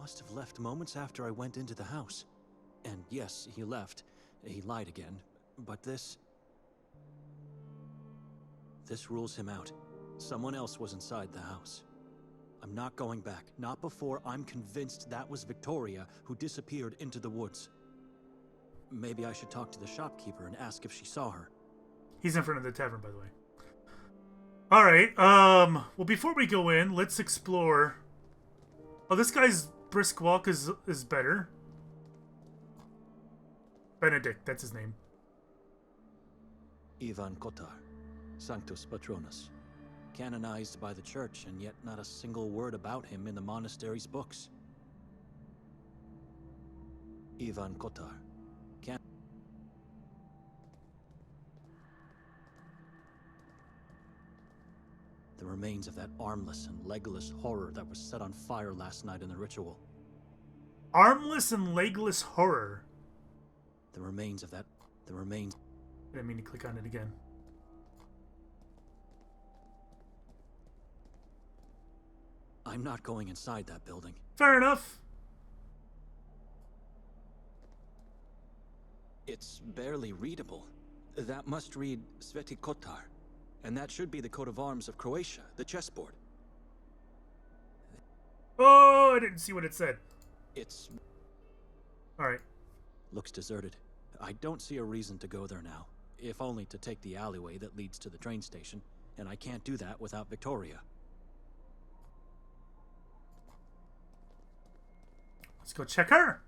must have left moments after I went into the house. And yes, he left. He lied again. But this rules him out. Someone else was inside the house. I'm not going back. Not before I'm convinced that was Victoria who disappeared into the woods. Maybe I should talk to the shopkeeper and ask if she saw her. He's in front of the tavern, by the way. Alright, well, before we go in, let's explore. Oh, this guy's brisk walk is better. Benedict, that's his name. Saint Kotar, Sanctus Patronus. Canonized by the church, and yet not a single word about him in the monastery's books. Saint Kotar. The remains of that armless and legless horror that was set on fire last night in the ritual. Armless and legless horror? The remains of that... I didn't mean to click on it again. I'm not going inside that building. Fair enough. It's barely readable. That must read Saint Kotar. And that should be the coat of arms of Croatia, the chessboard. Oh, I didn't see what it said. It's... Alright. Looks deserted. I don't see a reason to go there now. If only to take the alleyway that leads to the train station. And I can't do that without Victoria. Let's go check her.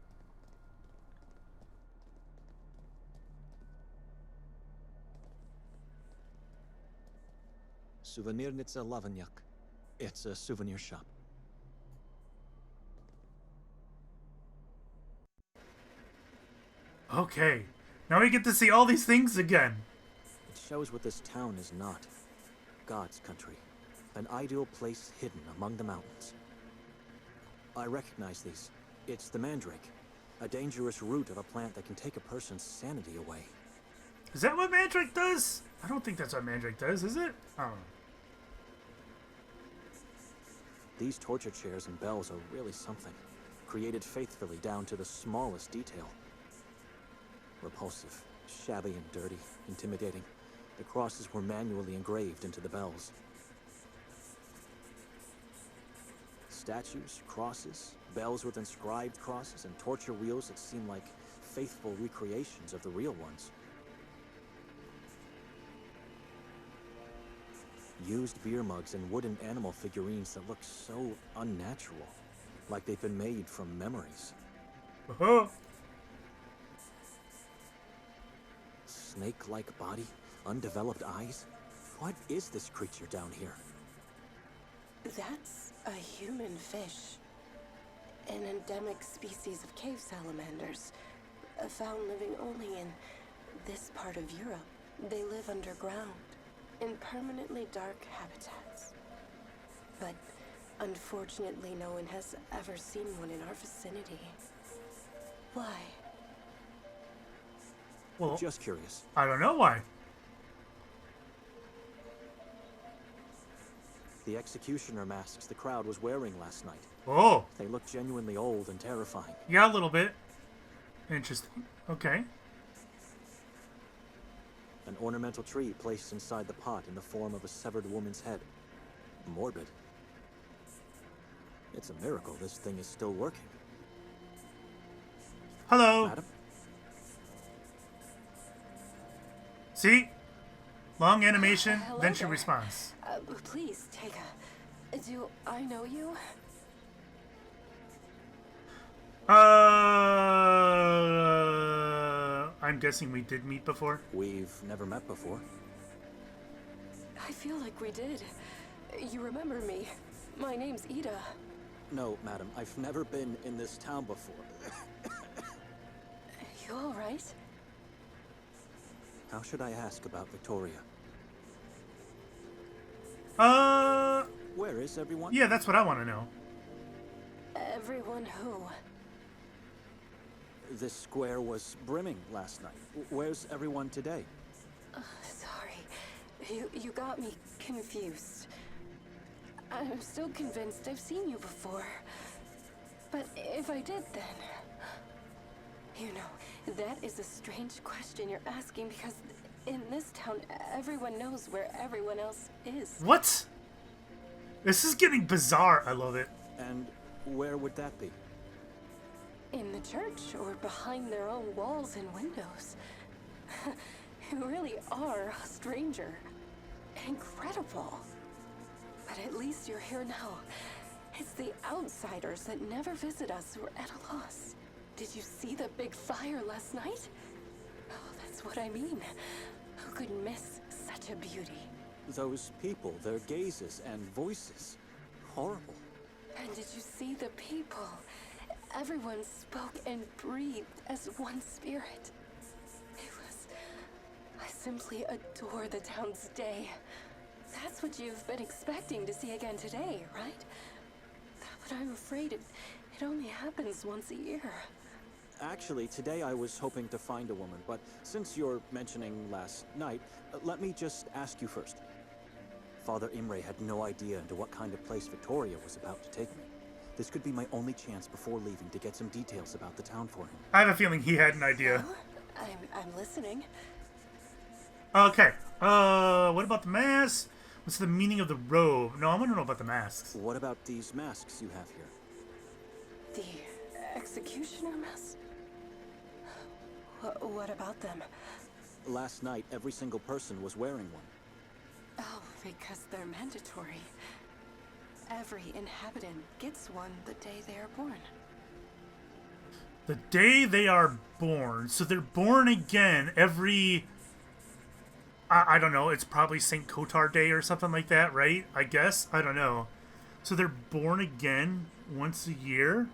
Souvenirnitsa Lavanyak. It's a souvenir shop. Okay. Now we get to see all these things again. It shows what this town is not. God's country. An ideal place hidden among the mountains. I recognize these. It's the mandrake. A dangerous root of a plant that can take a person's sanity away. Is that what mandrake does? I don't think that's what mandrake does, is it? I don't know. These torture chairs and bells are really something. Created faithfully down to the smallest detail. Repulsive, shabby and dirty, intimidating. The crosses were manually engraved into the bells. Statues, crosses, bells with inscribed crosses, and torture wheels that seem like faithful recreations of the real ones. Used beer mugs and wooden animal figurines that look so unnatural, like they've been made from memories. Uh-huh. Snake-like body, undeveloped eyes. What is this creature down here? That's a human fish. An endemic species of cave salamanders, found living only in this part of Europe. They live underground, in permanently dark habitats. But unfortunately, no one has ever seen one in our vicinity. Why? Well, just curious. I don't know why. The executioner masks the crowd was wearing last night. Oh. They look genuinely old and terrifying. Yeah, a little bit. Interesting. Okay. An ornamental tree placed inside the pot in the form of a severed woman's head. Morbid. It's a miracle this thing is still working. Hello. Madam? See? Long animation, Hello then she there. responds. Please, take a... Do I know you? I'm guessing we did meet before. We've never met before. I feel like we did. You remember me. My name's Ida. No, madam, I've never been in this town before. You all right? How should I ask about Victoria? Where is everyone? Yeah, that's what I want to know. Everyone who? This square was brimming last night. Where's everyone today? Sorry. You got me confused. I'm still convinced I've seen you before. But But if I did, then... You know, that is a strange question you're asking because in this town, everyone knows where everyone else is. What? This is getting bizarre. I love it. And where would that be? In the church or behind their own walls and windows. You really are a stranger. Incredible. But at least you're here now. It's the outsiders that never visit us who are at a loss. Did you see the big fire last night? Oh, that's what I mean. Who could miss such a beauty? Those people, their gazes and voices. Horrible. And did you see the people? Everyone spoke and breathed as one spirit. I simply adore the town's day. That's what you've been expecting to see again today, right? But I'm afraid it only happens once a year. Actually, today I was hoping to find a woman, but since you're mentioning last night, let me just ask you first. Father Imre had no idea into what kind of place Victoria was about to take me. This could be my only chance before leaving to get some details about the town for him. I have a feeling he had an idea. Oh, I'm listening. Okay. What about the mask? What's the meaning of the robe? No, I want to know about the masks. What about these masks you have here? The executioner mask? What about them? Last night, every single person was wearing one. Oh, because they're mandatory. Every inhabitant gets one the day they are born. The day they are born. So they're born again every... I don't know. It's probably Saint Kotar Day or something like that, right? I guess. I don't know. So they're born again once a year?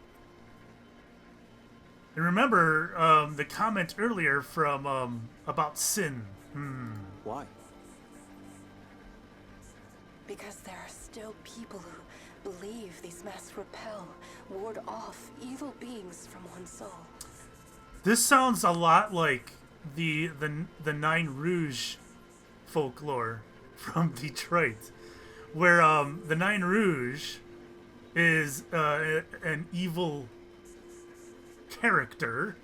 And remember the comment earlier from about sin. Why? Because there are still people who believe these masks repel, ward off evil beings from one's soul. This sounds a lot like the Nine Rouge folklore from Detroit, where the Nine Rouge is an evil character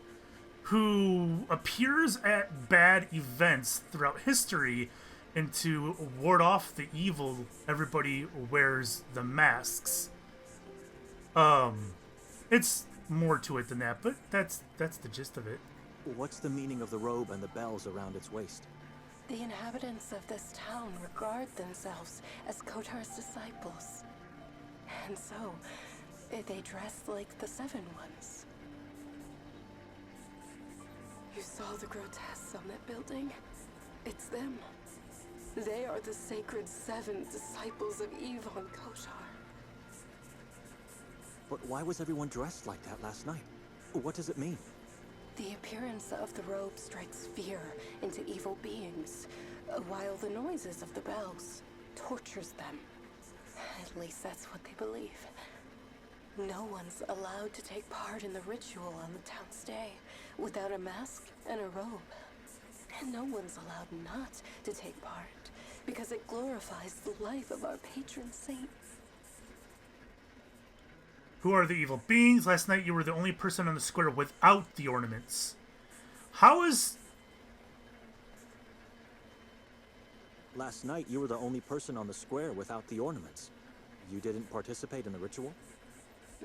who appears at bad events throughout history, and to ward off the evil, everybody wears the masks. It's more to it than that, but that's the gist of it. What's the meaning of the robe and the bells around its waist? The inhabitants of this town regard themselves as Kotar's disciples. And so, they dress like the Seven Ones. You saw the grotesques on that building? It's them. They are the sacred Seven disciples of Yvonne Kotar. But why was everyone dressed like that last night? What does it mean? The appearance of the robe strikes fear into evil beings, while the noises of the bells tortures them. At least that's what they believe. No one's allowed to take part in the ritual on the town's day without a mask and a robe. And no one's allowed not to take part, because it glorifies the life of our patron saint. Who are the evil beings? Last night you were the only person on the square without the ornaments. How is... Last night, you were the only person on the square without the ornaments. You didn't participate in the ritual?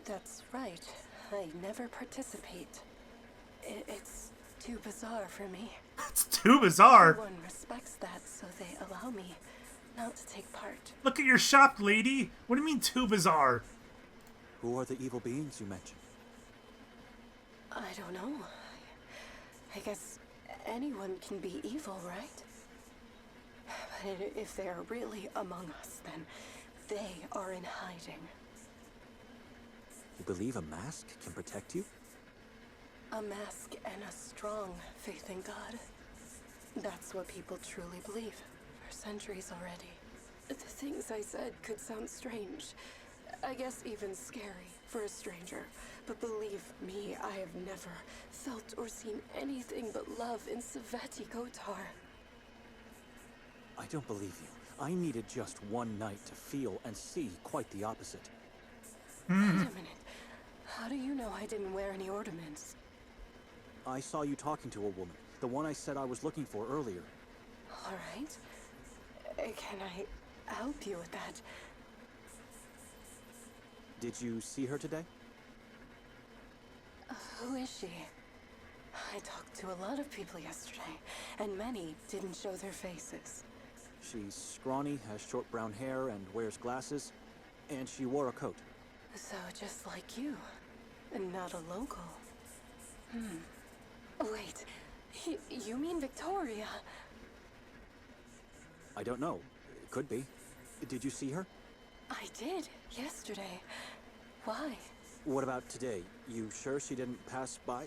That's right. I never participate. It's too bizarre for me. It's too bizarre. Everyone respects that, so they allow me not to take part. Look at your shop, lady. What do you mean too bizarre? Who are the evil beings you mentioned? I don't know. I guess anyone can be evil, right? But if they're really among us, then they are in hiding. You believe a mask can protect you? A mask and a strong faith in God. That's what people truly believe for centuries already. The things I said could sound strange. I guess even scary for a stranger. But believe me, I have never felt or seen anything but love in Saint Kotar. I don't believe you. I needed just one night to feel and see quite the opposite. Wait a minute. How do you know I didn't wear any ornaments? I saw you talking to a woman, the one I said I was looking for earlier. All right. Can I help you with that? Did you see her today? Who is she? I talked to a lot of people yesterday, and many didn't show their faces. She's scrawny, has short brown hair, and wears glasses. And she wore a coat. So just like you, and not a local. Wait, you mean Victoria? I don't know. It could be. Did you see her? I did, yesterday. Why? What about today? You sure she didn't pass by?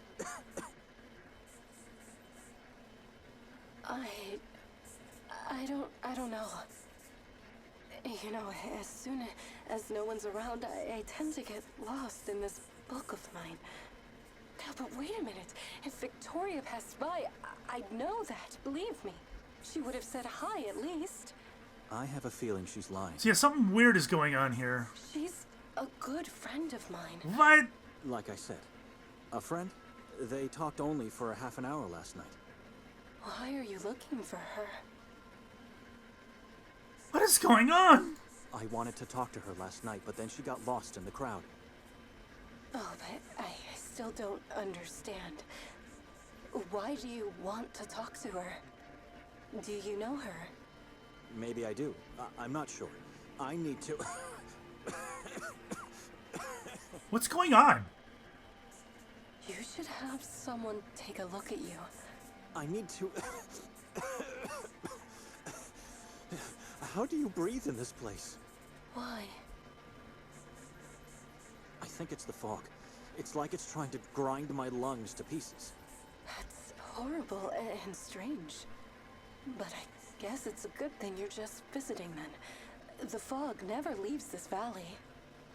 I don't know. You know, as soon as no one's around, I tend to get lost in this book of mine. Yeah, but wait a minute. If Victoria passed by, I'd know that, believe me. She would have said hi at least. I have a feeling she's lying. So yeah, something weird is going on here. She's a good friend of mine. What? Like I said, a friend? They talked only for a half an hour last night. Why are you looking for her? What is going on? I wanted to talk to her last night, but then she got lost in the crowd. Oh, but I still don't understand. Why do you want to talk to her? Do you know her? Maybe I do. I'm not sure. I need to... What's going on? You should have someone take a look at you. I need to... How do you breathe in this place? Why? I think it's the fog. It's like it's trying to grind my lungs to pieces. That's horrible and strange. But I guess it's a good thing you're just visiting then. The fog never leaves this valley.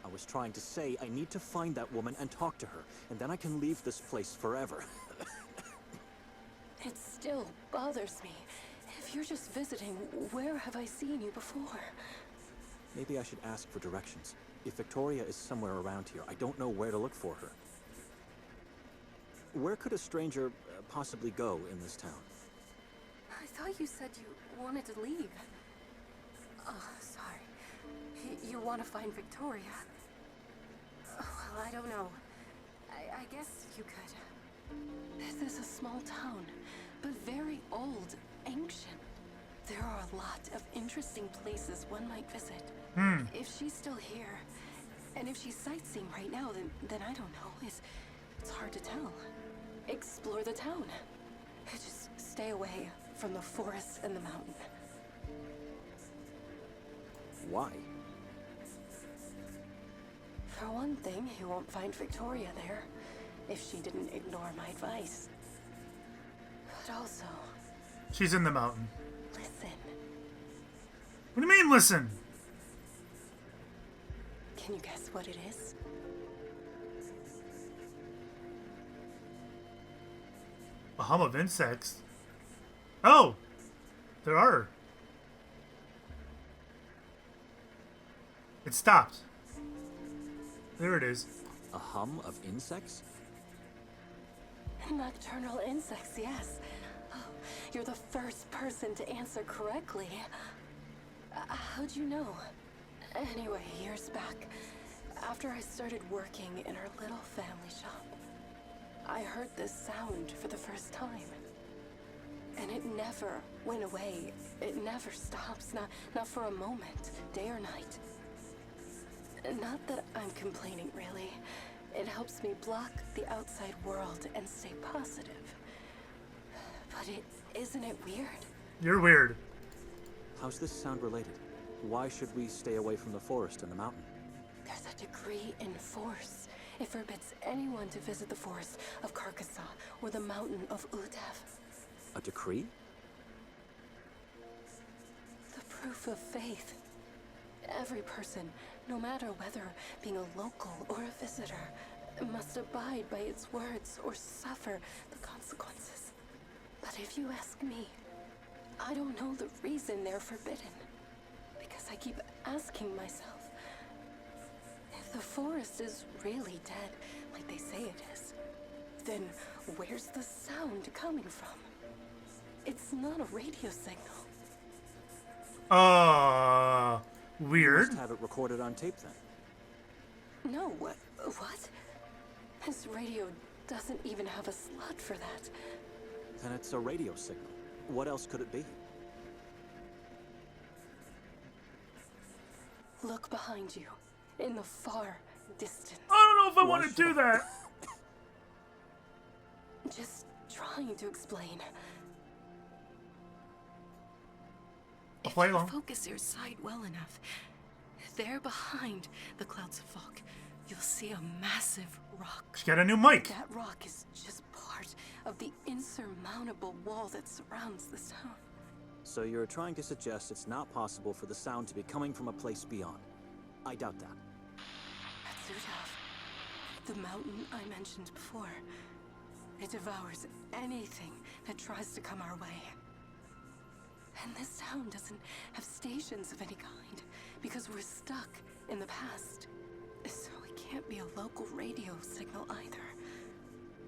I was trying to say I need to find that woman and talk to her, and then I can leave this place forever. It still bothers me. If you're just visiting, where have I seen you before? Maybe I should ask for directions. If Victoria is somewhere around here, I don't know where to look for her. Where could a stranger possibly go in this town? I thought you said you wanted to leave. Oh, sorry. You want to find Victoria? Well, I don't know. I guess you could. This is a small town, but very old, ancient. There are a lot of interesting places one might visit. If she's still here, and if she's sightseeing right now, then I don't know. It's hard to tell. Explore the town. Just stay away from the forest and the mountain. Why? For one thing, you won't find Victoria there, if she didn't ignore my advice. But also... She's in the mountain. Listen. What do you mean, listen? Can you guess what it is? A hum of insects. Oh! There are. It stopped. There it is. A hum of insects? Nocturnal insects, yes. Oh, you're the first person to answer correctly. How'd you know? Anyway, years back, after I started working in our little family shop, I heard this sound for the first time. And it never went away. It never stops, not for a moment, day or night. Not that I'm complaining, really. It helps me block the outside world and stay positive. But isn't it weird? You're weird. How's this sound related? Why should we stay away from the forest and the mountain? There's a decree in force. It forbids anyone to visit the forest of Carcassonne or the mountain of Udev. A decree? The proof of faith. Every person, no matter whether being a local or a visitor, must abide by its words or suffer the consequences. But if you ask me, I don't know the reason they're forbidden. Because I keep asking myself, if If the forest is really dead, like they say it is, then where's the sound coming from? It's not a radio signal. Weird. Must have it recorded on tape then. No, what? This radio doesn't even have a slot for that. Then it's a radio signal. What else could it be? Look behind you, in the far distance. I don't know if I want to do that. Just trying to explain. I'll play If you along. focus your sight well enough, there behind the clouds of fog, you'll see a massive rock. She got a new mic. That rock is just part of the insurmountable wall that surrounds this town. So you're trying to suggest it's not possible for the sound to be coming from a place beyond. I doubt that. That's Zutov, the mountain I mentioned before. It devours anything that tries to come our way. And this town doesn't have stations of any kind because we're stuck in the past. So it can't be a local radio signal either.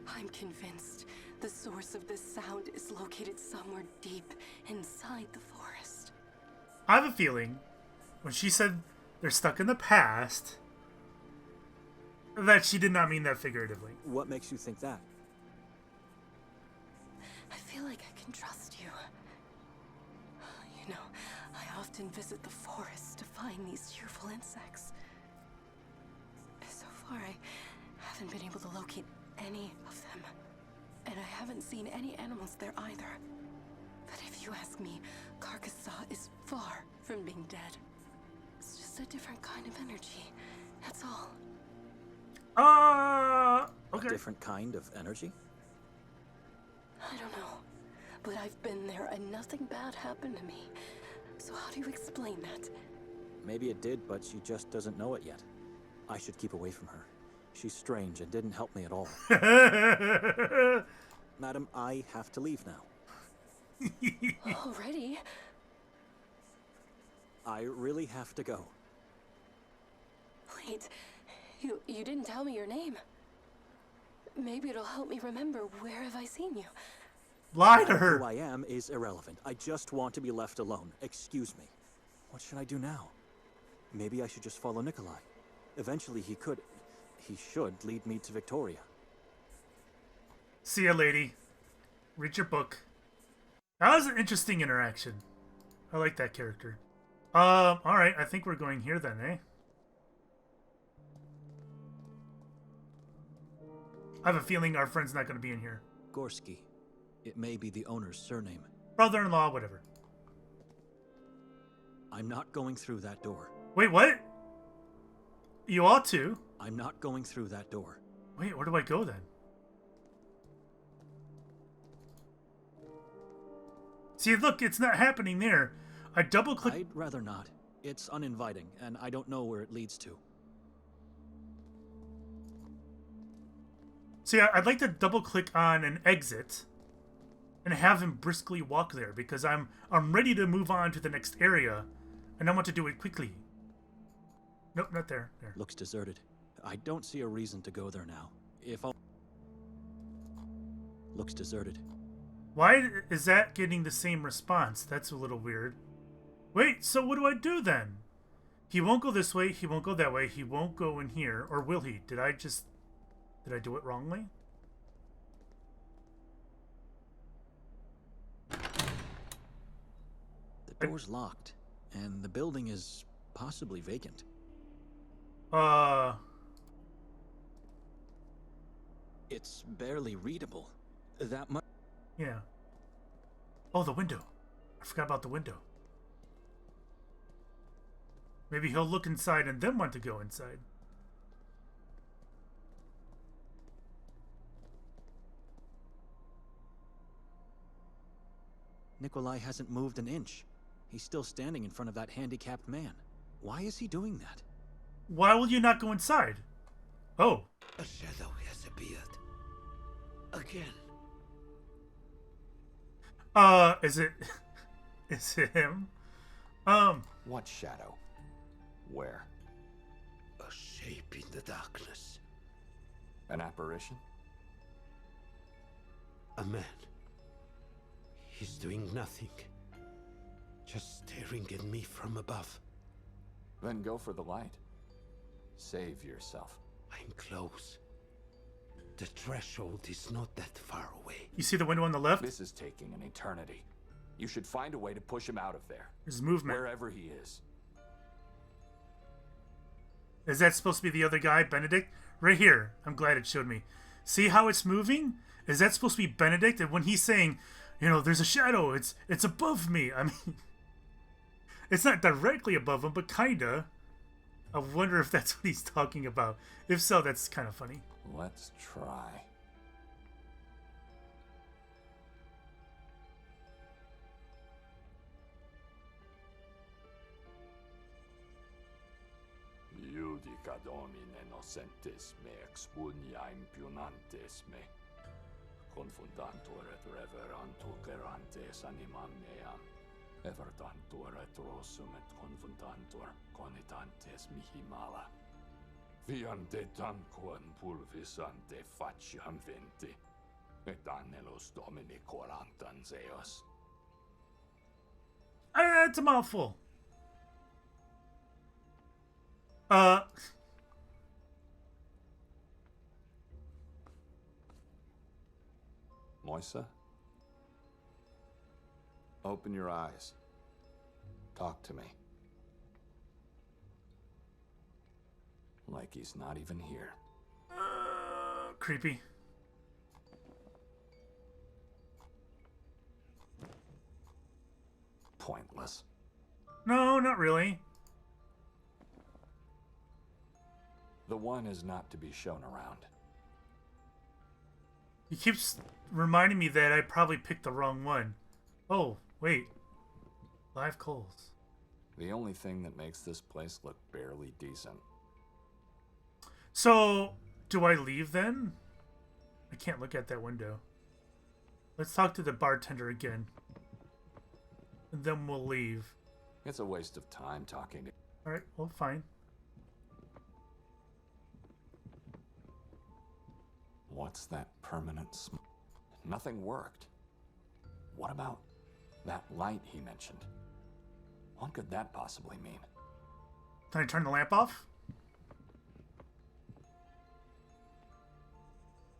I'm convinced the source of this sound is located somewhere deep inside the forest. I have a feeling when she said they're stuck in the past, that she did not mean that figuratively. What makes you think that? I feel like I can trust you. You know, I often visit the forest to find these cheerful insects. So far, I haven't been able to locate any of them. And I haven't seen any animals there either. But if you ask me, Carcassonne is far from being dead. It's just a different kind of energy. That's all. Okay. A different kind of energy? I don't know. But I've been there and nothing bad happened to me. So how do you explain that? Maybe it did, but she just doesn't know it yet. I should keep away from her. She's strange and didn't help me at all. Madam, I have to leave now. Already? I really have to go. Wait, you didn't tell me your name. Maybe it'll help me remember where have I seen you. Lie to Who her. I am is irrelevant. I just want to be left alone. Excuse me. What should I do now? Maybe I should just follow Nikolai. Eventually he should lead me to Victoria. See ya, lady. Read your book. That was an interesting interaction. I like that character. Alright, I think we're going here then, eh? I have a feeling our friend's not going to be in here. Gorski. It may be the owner's surname. Brother-in-law, whatever. I'm not going through that door. Wait, what? You ought to. I'm not going through that door. Wait, where do I go then? See, look, it's not happening there. I double-click. I'd rather not. It's uninviting, and I don't know where it leads to. See, I'd like to double-click on an exit and have him briskly walk there because I'm ready to move on to the next area, and I want to do it quickly. Nope, not there. There. Looks deserted. I don't see a reason to go there now. If I'll... Looks deserted. Why is that getting the same response? That's a little weird. Wait, so what do I do then? He won't go this way, he won't go that way, he won't go in here, or will he? Did I do it wrongly? The door's locked, and the building is possibly vacant. It's barely readable. That much. Yeah. Oh, the window. I forgot about the window. Maybe he'll look inside and then want to go inside. Nikolai hasn't moved an inch. He's still standing in front of that handicapped man. Why is he doing that? Why will you not go inside? Oh. A shadow has appeared. Again. Is it him? What shadow? Where? A shape shape in the darkness. An apparition? A man. He's doing nothing. Just staring at me from above. Then go for the light. Save yourself. I'm close. The threshold is not that far away. You see the window on the left? This is taking an eternity. You should find a way to push him out of there. There's movement. Wherever he is. Is that supposed to be the other guy, Benedict? Right here. I'm glad it showed me. See how it's moving? Is that supposed to be Benedict? And when he's saying, you know, there's a shadow, it's above me. I mean, it's not directly above him, but kinda. I wonder if that's what he's talking about. If so, that's kind of funny. Let's try. Judica Domine nocentes me expunia impunantes me. Confundantur et reverantur gerantes animam meam. Evertantur et rossum et confundantur conitantes mihi mala. Viante tanquam pulvisante faciam venti. Et annelos Domini corantan zeos. It's a mouthful. Moisa? Open your eyes. Talk to me. Like he's not even here. Creepy. Pointless. No, not really. The one is not to be shown around. He keeps reminding me that I probably picked the wrong one. Oh, wait. Live coals. The only thing that makes this place look barely decent. So, do I leave then? I can't look at that window. Let's talk to the bartender again. And then we'll leave. It's a waste of time talking to... Alright, well, fine. What's that permanent Nothing worked. What about that light he mentioned? What could that possibly mean? Can I turn the lamp off?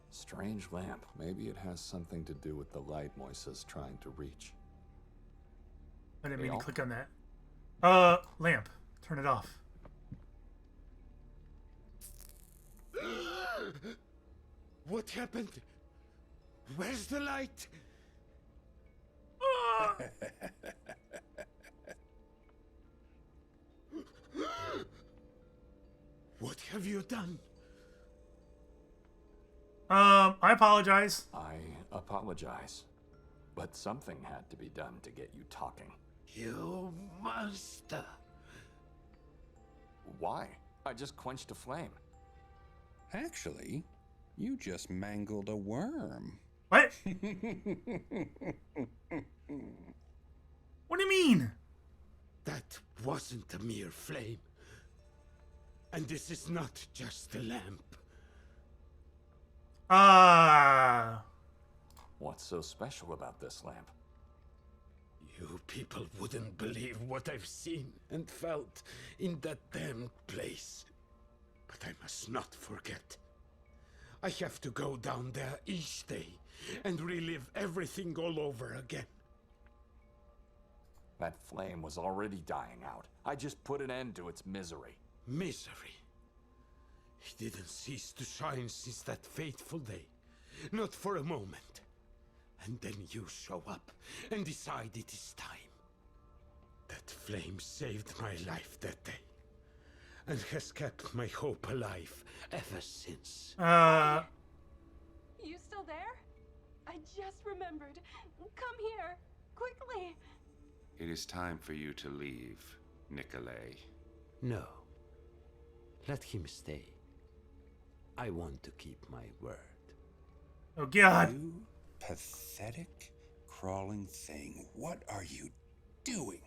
Strange lamp. Maybe it has something to do with the light Moisa's trying to reach. I didn't mean Hey, to click on that. Lamp. Turn it off. What happened? Where's the light? What have you done? I apologize. I apologize. But something had to be done to get you talking. You monster! Why? I just quenched a flame. Actually, you just mangled a worm. What? What do you mean? That wasn't a mere flame. And this is not just a lamp. What's so special about this lamp? You people wouldn't believe what I've seen and felt in that damned place. But I must not forget. I have to go down there each day and relive everything all over again. That flame was already dying out. I just put an end to its misery. Misery. It didn't cease to shine since that fateful day. Not for a moment. And then you show up and decide it is time. That flame saved my life that day. And has kept my hope alive ever since. You still there? I just remembered. Come here, quickly. It is time for you to leave, Nikolai. No. Let him stay. I want to keep my word. Oh, God. You pathetic, crawling thing. What are you doing?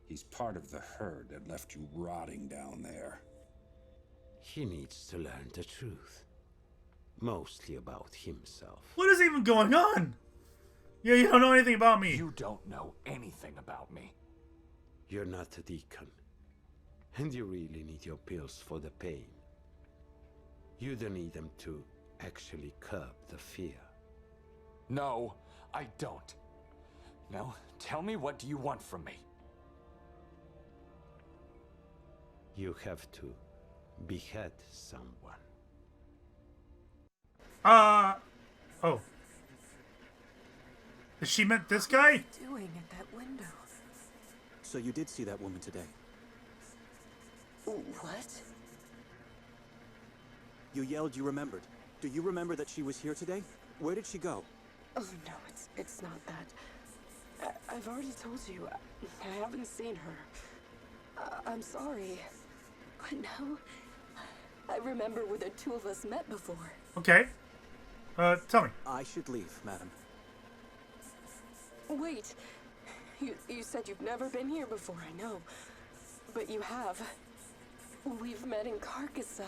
He's part of the herd that left you rotting down there. He needs to learn the truth. Mostly about himself. What is even going on? Yeah, you don't know anything about me. You don't know anything about me. You're not a deacon. And you really need your pills for the pain. You don't need them to actually curb the fear. No, I don't. Now, tell me, what do you want from me? You have to behead someone. Oh. She meant this guy? Doing at that window. So you did see that woman today? What? You yelled you remembered. Do you remember that she was here today? Where did she go? Oh no, it's not that. I've already told you. I haven't seen her. I'm sorry. But now, I remember where the two of us met before. Okay. Tell me. I should leave, madam. Wait. You said you've never been here before, I know. But you have. We've met in Carcassonne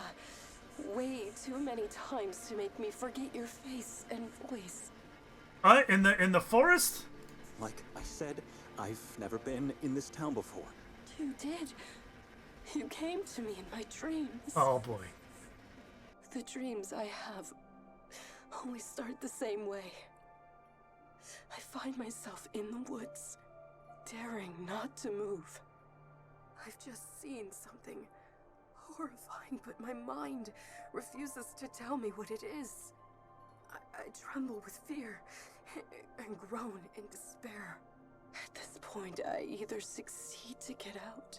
way too many times to make me forget your face and voice. In the forest? Like I said, I've never been in this town before. You did. You came to me in my dreams. Oh boy. The dreams I have always start the same way. I find myself in the woods, daring not to move. I've just seen something horrifying, but my mind refuses to tell me what it is. I tremble with fear and groan in despair. At this point, I either succeed to get out,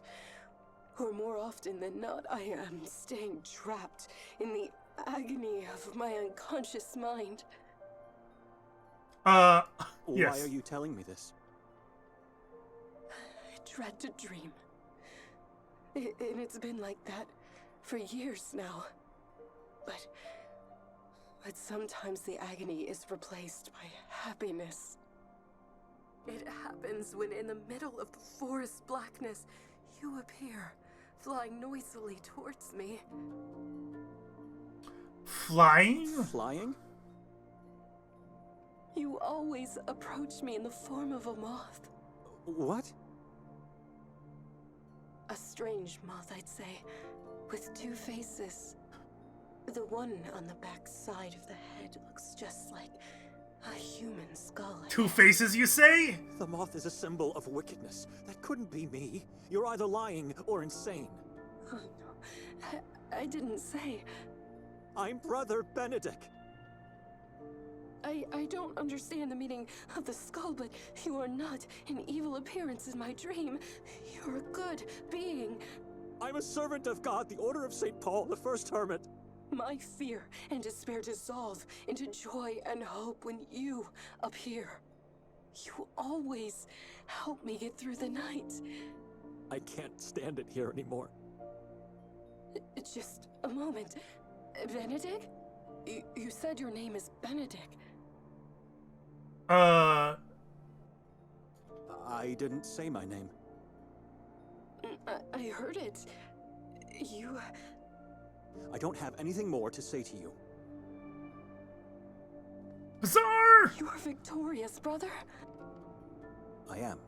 or more often than not, I am staying trapped in the agony of my unconscious mind. Yes. Why are you telling me this? I dread to dream. And it's been like that for years now. But sometimes the agony is replaced by happiness. It happens when in the middle of the forest blackness, you appear, flying noisily towards me. Flying? Flying? You always approach me in the form of a moth. What? A strange moth, I'd say, with two faces. The one on the back side of the head looks just like a human skull. Two faces, you say? The moth is a symbol of wickedness. That couldn't be me. You're either lying or insane. Oh, no. I didn't say. I'm Brother Benedict. I don't understand the meaning of the skull, but you are not an evil appearance in my dream. You're a good being. I'm a servant of God, the Order of Saint Paul, the first hermit. My fear and despair dissolve into joy and hope when you appear. You always help me get through the night. I can't stand it here anymore. Just a moment. Benedict? You said your name is Benedict. I didn't say my name. I heard it. You... I don't have anything more to say to you. Bizarre! You are victorious, brother. I am.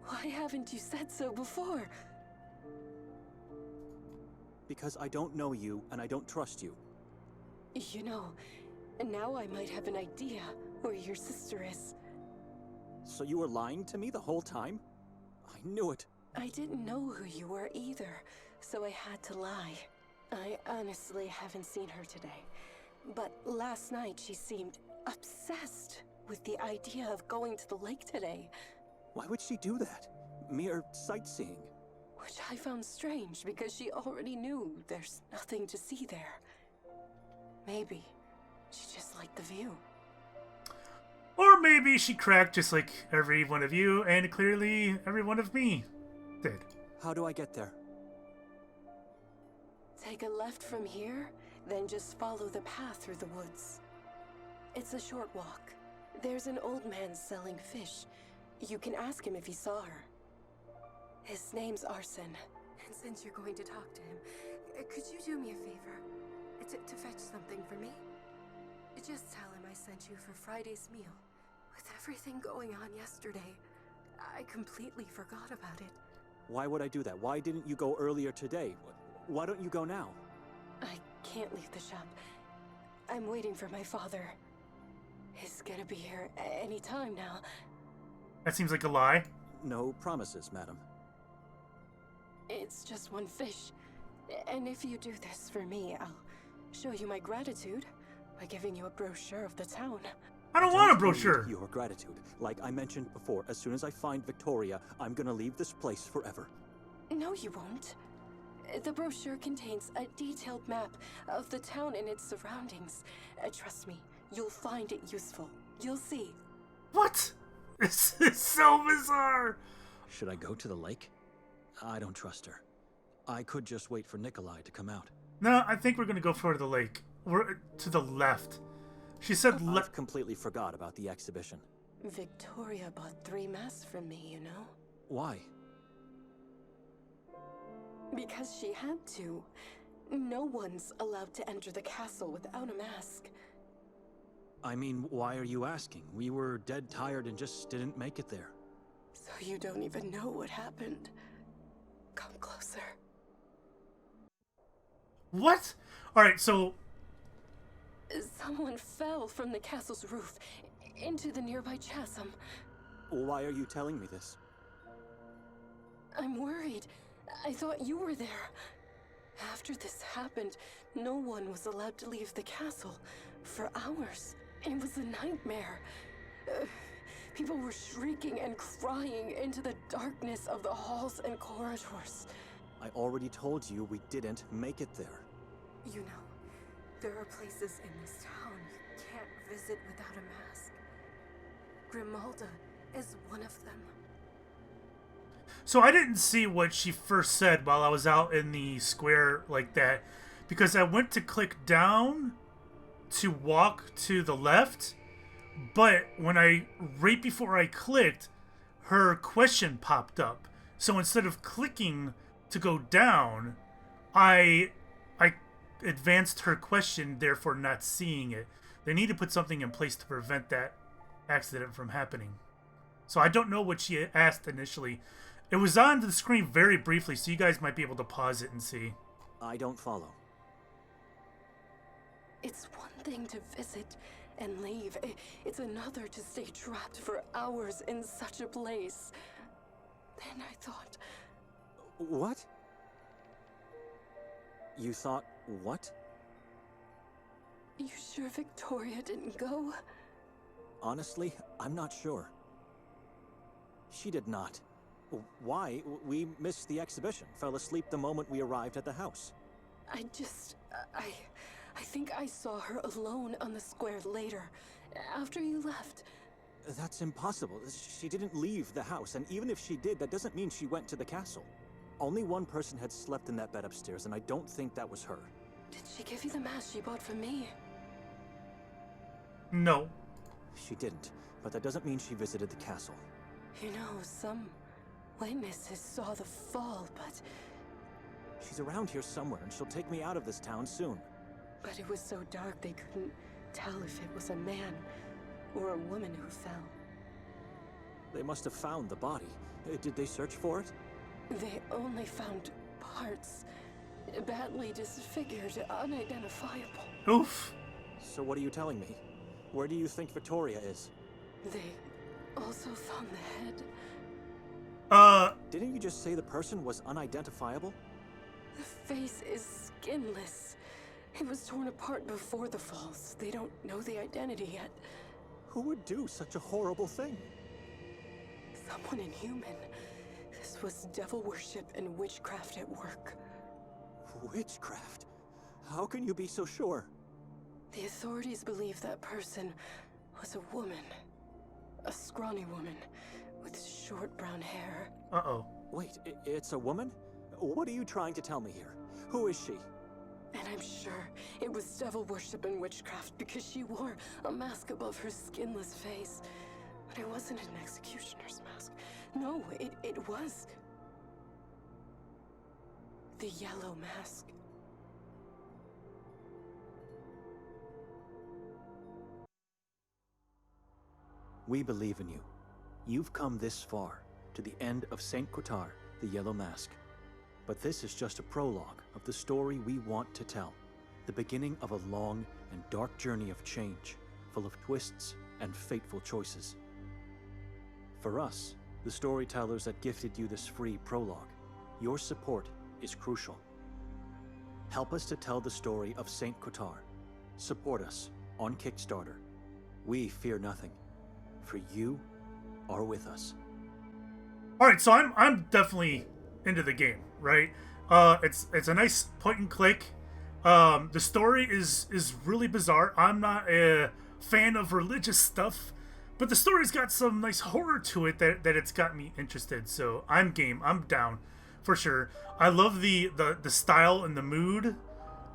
Why haven't you said so before? Because I don't know you and I don't trust you. You know, now I might have an idea where your sister is. So you were lying to me the whole time? I knew it. I didn't know who you were either, so I had to lie. I honestly haven't seen her today. But last night she seemed obsessed with the idea of going to the lake today. Why would she do that? Mere sightseeing. Which I found strange because she already knew there's nothing to see there. Maybe she just liked the view. Or maybe she cracked just like every one of you, and clearly every one of me did. How do I get there? Take a left from here, then just follow the path through the woods. It's a short walk. There's an old man selling fish. You can ask him if he saw her. His name's Arson, And since you're going to talk to him, could you do me a favor? To fetch something for me? Just tell him I sent you for Friday's meal. With everything going on yesterday, I completely forgot about it. Why would I do that? Why didn't you go earlier today? Why don't you go now? I can't leave the shop. I'm waiting for my father. He's gonna be here any time now. That seems like a lie. No promises, madam. It's just one fish. And if you do this for me, I'll show you my gratitude by giving you a brochure of the town. I don't want a brochure. Your gratitude. Like I mentioned before, as soon as I find Victoria, I'm gonna leave this place forever. No, you won't. The brochure contains a detailed map of the town and its surroundings. Trust me, you'll find it useful. You'll see. What? This is so bizarre. Should I go to the lake? I don't trust her. I could just wait for Nikolai to come out. No, I think we're gonna go for the lake. We're to the left. She said I completely forgot about the exhibition. Victoria bought 3 masks from me, you know? Why? Because she had to. No one's allowed to enter the castle without a mask. I mean, why are you asking? We were dead tired and just didn't make it there. So you don't even know what happened. Come closer. What? Alright, so... Someone fell from the castle's roof into the nearby chasm. Why are you telling me this? I'm worried. I thought you were there. After this happened, no one was allowed to leave the castle for hours. It was a nightmare. People were shrieking and crying into the darkness of the halls and corridors. I already told you we didn't make it there. You know, there are places in this town you can't visit without a mask. Grimalda is one of them. So I didn't see what she first said while I was out in the square like that, because I went to click down to walk to the left, but when right before I clicked, her question popped up. So instead of clicking to go down, I advanced her question, therefore not seeing it. They need to put something in place to prevent that accident from happening. So I don't know what she asked initially. It was on the screen very briefly, so you guys might be able to pause it and see. I don't follow. It's one thing to visit and leave. It's another to stay trapped for hours in such a place. Then I thought... What? You thought what? You sure Victoria didn't go? Honestly, I'm not sure. She did not. Why? We missed the exhibition. Fell asleep the moment we arrived at the house. I think I saw her alone on the square later, after you left. That's impossible. She didn't leave the house, and even if she did, that doesn't mean she went to the castle. Only one person had slept in that bed upstairs, and I don't think that was her. Did she give you the mask she bought from me? No. She didn't, but that doesn't mean she visited the castle. You know, some witnesses saw the fall, but... She's around here somewhere, and she'll take me out of this town soon. But it was so dark they couldn't tell if it was a man or a woman who fell. They must have found the body. Did they search for it? They only found parts. Badly disfigured, unidentifiable. Oof. So what are you telling me? Where do you think Victoria is? They also found the head. Didn't you just say the person was unidentifiable? The face is skinless. It was torn apart before the falls. They don't know the identity yet. Who would do such a horrible thing? Someone inhuman. This was devil worship and witchcraft at work. Witchcraft? How can you be so sure? The authorities believe that person was a woman. A scrawny woman with short brown hair. Uh-oh. Wait, it's a woman? What are you trying to tell me here? Who is she? And I'm sure it was devil worship and witchcraft because she wore a mask above her skinless face. But it wasn't an executioner's mask. No, it was... The Yellow Mask. We believe in you. You've come this far, to the end of Saint Kotar, the Yellow Mask. But this is just a prologue of the story we want to tell. The beginning of a long and dark journey of change, full of twists and fateful choices. For us, the storytellers that gifted you this free prologue, your support is crucial. Help us to tell the story of Saint Kotar. Support us on Kickstarter. We fear nothing, for you are with us. All right, so I'm definitely into the game, right? It's a nice point and click. The story is really bizarre. I'm not a fan of religious stuff, but the story's got some nice horror to it that it's got me interested. So I'm game. I'm down for sure. I love the style and the mood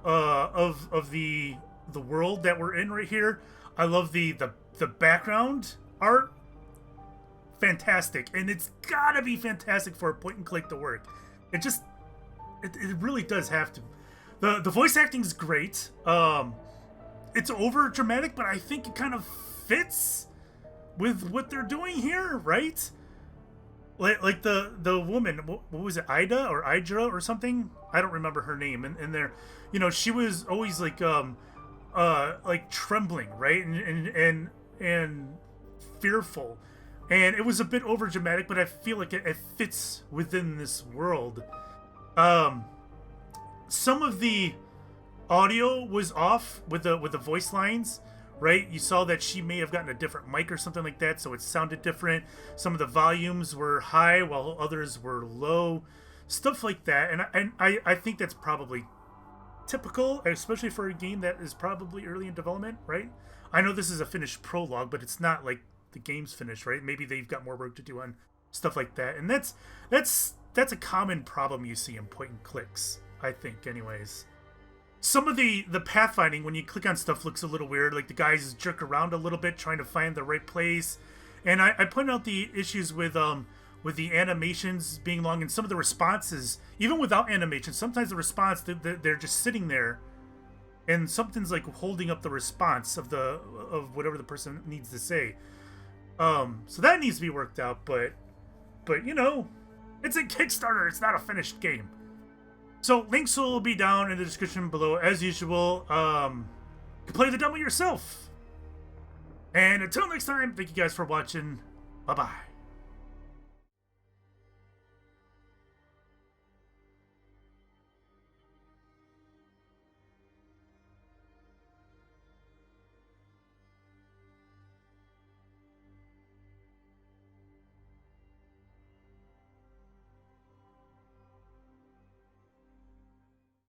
of the world that we're in right here. I love the background art. Fantastic, and it's gotta be fantastic for a point and click to work. It really does have to. The voice acting is great. It's over dramatic, but I think it kind of fits with what they're doing here, right? Like the woman, what was it, Ida or Idra or something? I don't remember her name. And there, she was always like trembling, right, and fearful. And it was a bit over dramatic, but I feel like it fits within this world. Some of the audio was off with the voice lines, right? You saw that she may have gotten a different mic or something like that, so it sounded different. Some of the volumes were high while others were low, stuff like that. And I think that's probably typical, especially for a game that is probably early in development, right? I know this is a finished prologue, but it's not like the game's finished, right? Maybe they've got more work to do on stuff like that, and that's a common problem you see in point and clicks, I think, anyways. Some of the pathfinding when you click on stuff looks a little weird, like the guys jerk around a little bit trying to find the right place, and I point out the issues with the animations being long and some of the responses, even without animation. Sometimes the response they're just sitting there, and something's like holding up the response of whatever the person needs to say. So that needs to be worked out, but it's a Kickstarter, it's not a finished game. So links will be down in the description below as usual. You can play the demo yourself. And until next time, thank you guys for watching. Bye-bye.